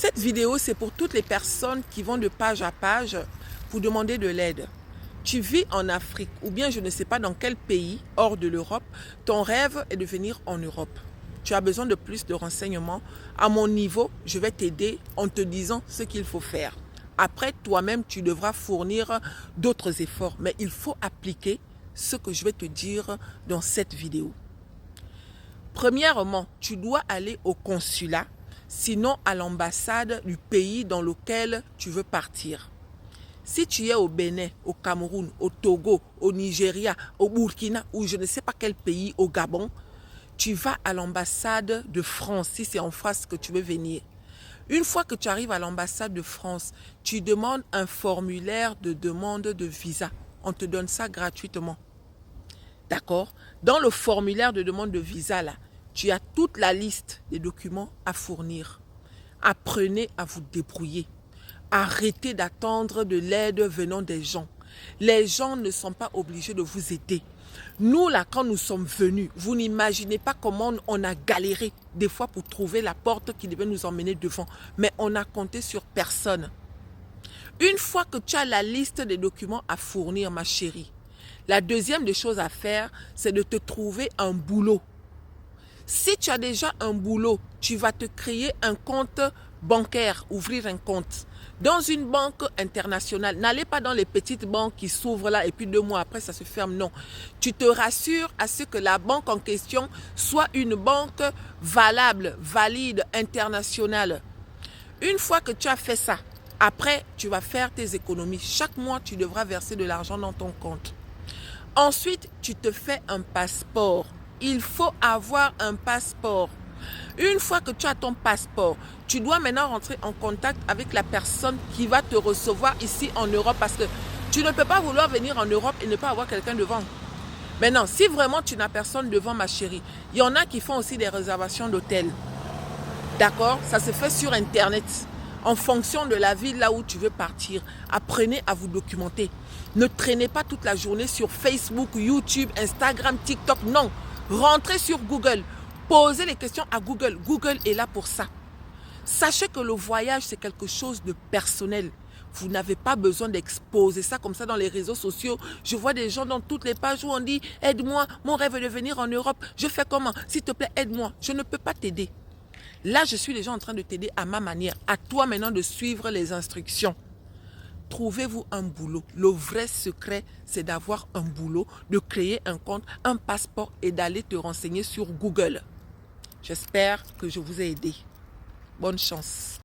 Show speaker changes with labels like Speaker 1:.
Speaker 1: Cette vidéo, c'est pour toutes les personnes qui vont de page à page pour demander de l'aide. Tu vis en Afrique ou bien je ne sais pas dans quel pays hors de l'Europe, ton rêve est de venir en Europe. Tu as besoin de plus de renseignements. À mon niveau, je vais t'aider en te disant ce qu'il faut faire. Après, toi-même, tu devras fournir d'autres efforts, mais il faut appliquer ce que je vais te dire dans cette vidéo. Premièrement, tu dois aller au consulat, sinon à l'ambassade du pays dans lequel tu veux partir. Si tu es au Bénin, au Cameroun, au Togo, au Nigeria, au Burkina ou je ne sais pas quel pays, au Gabon, tu vas à l'ambassade de France, si c'est en France que tu veux venir. Une fois que tu arrives à l'ambassade de France, tu demandes un formulaire de demande de visa. On te donne ça gratuitement. D'accord? Dans le formulaire de demande de visa, là, tu as toute la liste des documents à fournir. Apprenez à vous débrouiller. Arrêtez d'attendre de l'aide venant des gens. Les gens ne sont pas obligés de vous aider. Nous, là, quand nous sommes venus, vous n'imaginez pas comment on a galéré des fois pour trouver la porte qui devait nous emmener devant. Mais on a compté sur personne. Une fois que tu as la liste des documents à fournir, ma chérie, la deuxième des choses à faire, c'est de te trouver un boulot. Si tu as déjà un boulot, tu vas te créer un compte bancaire, ouvrir un compte dans une banque internationale. N'allez pas dans les petites banques qui s'ouvrent là et puis 2 mois après ça se ferme. Non, tu te rassures à ce que la banque en question soit une banque valable, valide, internationale. Une fois que tu as fait ça, après tu vas faire tes économies. Chaque mois, tu devras verser de l'argent dans ton compte. Ensuite, tu te fais un passeport. Il faut avoir un passeport. Une fois que tu as ton passeport, tu dois maintenant rentrer en contact avec la personne qui va te recevoir ici en Europe parce que tu ne peux pas vouloir venir en Europe et ne pas avoir quelqu'un devant. Maintenant, si vraiment tu n'as personne devant, ma chérie, il y en a qui font aussi des réservations d'hôtel. D'accord? Ça se fait sur Internet. En fonction de la ville là où tu veux partir, apprenez à vous documenter. Ne traînez pas toute la journée sur Facebook, YouTube, Instagram, TikTok. Non, rentrez sur Google. Posez les questions à Google. Google est là pour ça. Sachez que le voyage, c'est quelque chose de personnel. Vous n'avez pas besoin d'exposer ça comme ça dans les réseaux sociaux. Je vois des gens dans toutes les pages où on dit « Aide-moi, mon rêve est de venir en Europe. Je fais comment? S'il te plaît, aide-moi. » Je ne peux pas t'aider. Là, je suis déjà en train de t'aider à ma manière. À toi maintenant de suivre les instructions. Trouvez-vous un boulot. Le vrai secret, c'est d'avoir un boulot, de créer un compte, un passeport et d'aller te renseigner sur Google. J'espère que je vous ai aidé. Bonne chance.